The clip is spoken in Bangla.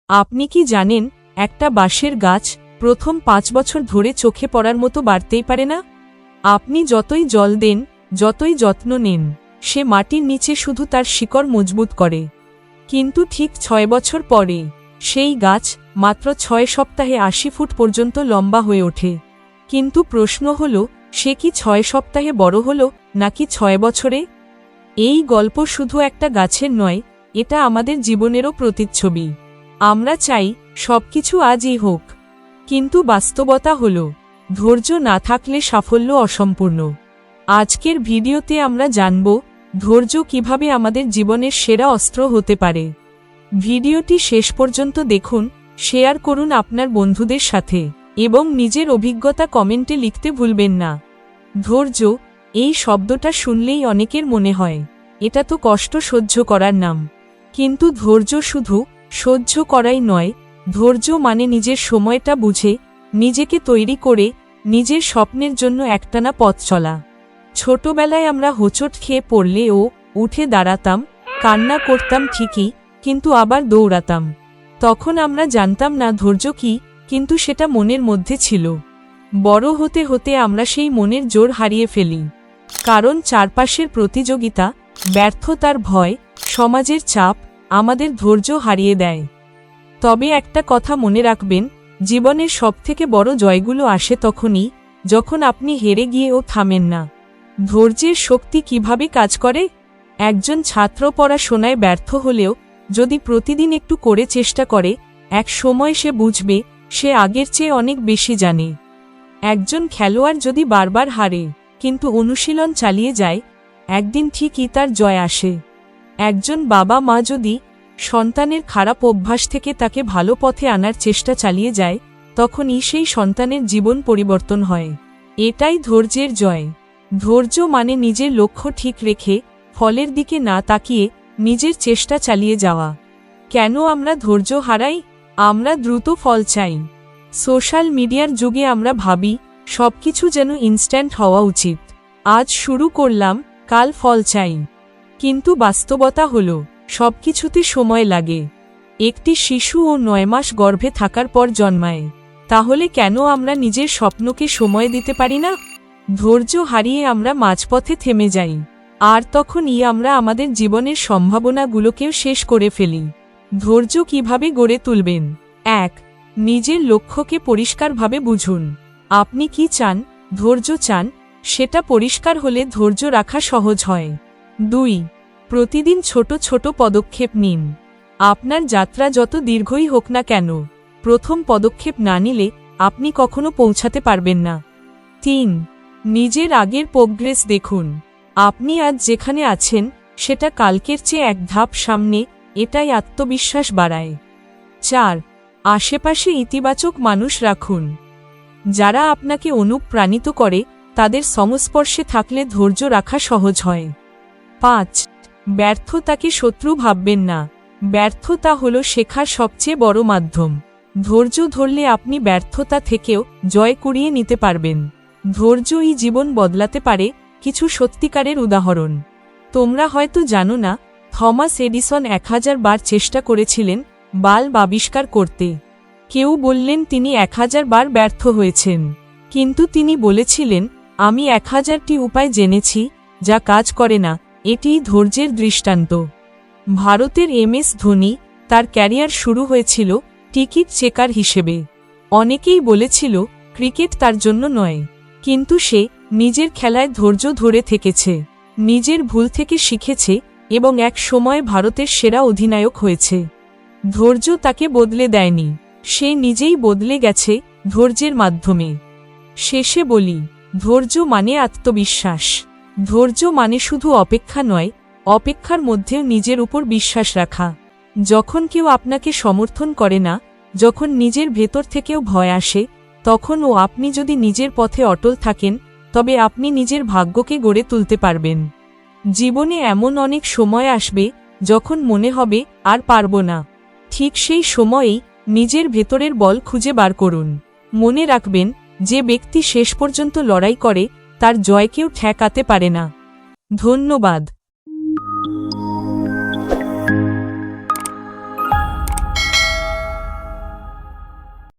আপনি কি জানেন একটা বাঁশের গাছ প্রথম 5 বছর ধরে চোখে পড়ার মতো বাড়তেই পারে না? আপনি যতই জল দেন, যতই যত্ন নেন, সে মাটির নিচে শুধু তার শিকড় মজবুত করে। কিন্তু ঠিক 6 বছর পরে সেই গাছ মাত্র 6 সপ্তাহে 80 ফুট পর্যন্ত লম্বা হয়ে ওঠে। কিন্তু প্রশ্ন হল, সে কি 6 সপ্তাহে বড় হলো নাকি 6 বছরে? এই গল্প শুধু একটা গাছের নয়, এটা আমাদের জীবনেরও প্রতিচ্ছবি। আমরা চাই সবকিছু আজই হোক, কিন্তু বাস্তবতা হল ধৈর্য না থাকলে সাফল্য অসম্পূর্ণ। আজকের ভিডিওতে আমরা জানব ধৈর্য কিভাবে আমাদের জীবনের সেরা অস্ত্র হতে পারে। ভিডিওটি শেষ পর্যন্ত দেখুন, শেয়ার করুন আপনার বন্ধুদের সাথে এবং নিজের অভিজ্ঞতা কমেন্টে লিখতে ভুলবেন না। ধৈর্য, এই শব্দটা শুনলেই অনেকের মনে হয় এটা তো কষ্ট সহ্য করার নাম। কিন্তু ধৈর্য শুধু সহ্য করাই নয়, ধৈর্য মানে নিজের সময়টা বুঝে, নিজেকে তৈরি করে, নিজের স্বপ্নের জন্য একটানা পথ চলা। ছোটবেলায় আমরা হোঁচট খেয়ে পড়লেও উঠে দাঁড়াতাম, কান্না করতাম ঠিকই, কিন্তু আবার দৌড়াতাম। তখন আমরা জানতাম না ধৈর্য কি, কিন্তু সেটা মনের মধ্যে ছিল। বড় হতে হতে আমরা সেই মনের জোর হারিয়ে ফেলি, কারণ চারপাশের প্রতিযোগিতা, ব্যর্থতার ভয়, সমাজের চাপ আমাদের ধৈর্য হারিয়ে দেয়। তবে একটা কথা মনে রাখবেন, জীবনের সবথেকে বড় জয়গুলো আসে তখনই যখন আপনি হেরে গিয়েও থামেন না। ধৈর্যের শক্তি কিভাবে কাজ করে? একজন ছাত্র পড়াশোনায় ব্যর্থ হলেও যদি প্রতিদিন একটু করে চেষ্টা করে, এক সময় সে বুঝবে সে আগের চেয়ে অনেক বেশি জানে। একজন খেলোয়াড় যদি বারবার হারে কিন্তু অনুশীলন চালিয়ে যায়, একদিন ঠিকই তার জয় আসে। একজন বাবা মা যদি সন্তানের খারাপ অভ্যাস থেকে তাকে ভালো পথে আনার চেষ্টা চালিয়ে যায়, তখনই সেই সন্তানের জীবন পরিবর্তন হয়। এটাই ধৈর্যের জয়। ধৈর্য মানে নিজের লক্ষ্য ঠিক রেখে ফলের দিকে না তাকিয়ে নিজের চেষ্টা চালিয়ে যাওয়া। কেন আমরা ধৈর্য হারাই? আমরা দ্রুত ফল চাই। সোশ্যাল মিডিয়ার যুগে আমরা ভাবি সবকিছু যেন ইনস্ট্যান্ট হওয়া উচিত। আজ শুরু করলাম, কাল ফল চাই। কিন্তু বাস্তবতা হলো সবকিছুতে সময় লাগে। একটি শিশু 9 মাস গর্ভে থাকার পর জন্মায়। তাহলে কেন আমরা নিজের স্বপ্নকে সময় দিতে পারি না? ধৈর্য হারিয়ে আমরা মাঝপথে থেমে যাই, আর তখনই আমরা আমাদের জীবনের সম্ভাবনাগুলোকেও শেষ করে ফেলি। ধৈর্য কিভাবে গড়ে তুলবেন? 1. নিজের লক্ষ্যকে পরিষ্কারভাবে বুঝুন। আপনি কি চান? ধৈর্য চান? সেটা পরিষ্কার হলে ধৈর্য রাখা সহজ হয়। 2. প্রতিদিন ছোট ছোট পদক্ষেপ নিন। আপনার যাত্রা যত দীর্ঘই হোক না কেন, প্রথম পদক্ষেপ না নিলে আপনি কখনো পৌঁছাতে পারবেন না। 3. নিজের আগের প্রোগ্রেস দেখুন। আপনি আজ যেখানে আছেন সেটা কালকের চেয়ে এক ধাপ সামনে, এটাই আত্মবিশ্বাস বাড়ায়। 4. আশেপাশে ইতিবাচক মানুষ রাখুন। যারা আপনাকে অনুপ্রাণিত করে, তাদের সংস্পর্শে থাকলে ধৈর্য রাখা সহজ হয়। 5. ব্যর্থতাকে শত্রু ভাববেন না। ব্যর্থতা হলো শেখার সবচেয়ে বড় মাধ্যম। ধৈর্য ধরলে আপনি ব্যর্থতা থেকেও জয় কুড়িয়ে নিতে পারবেন। ধৈর্যই জীবন বদলাতে পারে। কিছু সত্যিকারের উদাহরণ তোমরা হয়তো জানো না, থমাস এডিসন 1000 বার চেষ্টা করেছিলেন বাল্ব আবিষ্কার করতে। কেউ বললেন তিনি 1000 বার ব্যর্থ হয়েছেন, কিন্তু তিনি বলেছিলেন, আমি 1000টি উপায় জেনেছি যা কাজ করে না। এটিই ধৈর্যের দৃষ্টান্ত। ভারতের MS ধোনি, তার ক্যারিয়ার শুরু হয়েছিল টিকিট চেকার হিসেবে। অনেকেই বলেছিল ক্রিকেট তার জন্য নয়, কিন্তু সে নিজের খেলায় ধৈর্য ধরে থেকেছে, নিজের ভুল থেকে শিখেছে এবং এক সময় ভারতের সেরা অধিনায়ক হয়েছে। ধৈর্য তাকে বদলে দেয়নি, সে নিজেই বদলে গেছে ধৈর্যের মাধ্যমে। শেষে বলি, ধৈর্য মানে আত্মবিশ্বাস। ধৈর্য মানে শুধু অপেক্ষা নয়, অপেক্ষার মধ্যেও নিজের উপর বিশ্বাস রাখা। যখন কেউ আপনাকে সমর্থন করে না, যখন নিজের ভেতর থেকেও ভয় আসে, তখনও আপনি যদি নিজের পথে অটল থাকেন, তবে আপনি নিজের ভাগ্যকে গড়ে তুলতে পারবেন। জীবনে এমন অনেক সময় আসবে যখন মনে হবে আর পারবো না। ঠিক সেই সময়েই নিজের ভেতরের বল খুঁজে বার করুন। মনে রাখবেন, যে ব্যক্তি শেষ পর্যন্ত লড়াই করে তার জয় কেউ ঠেকাতে পারে না। ধন্যবাদ।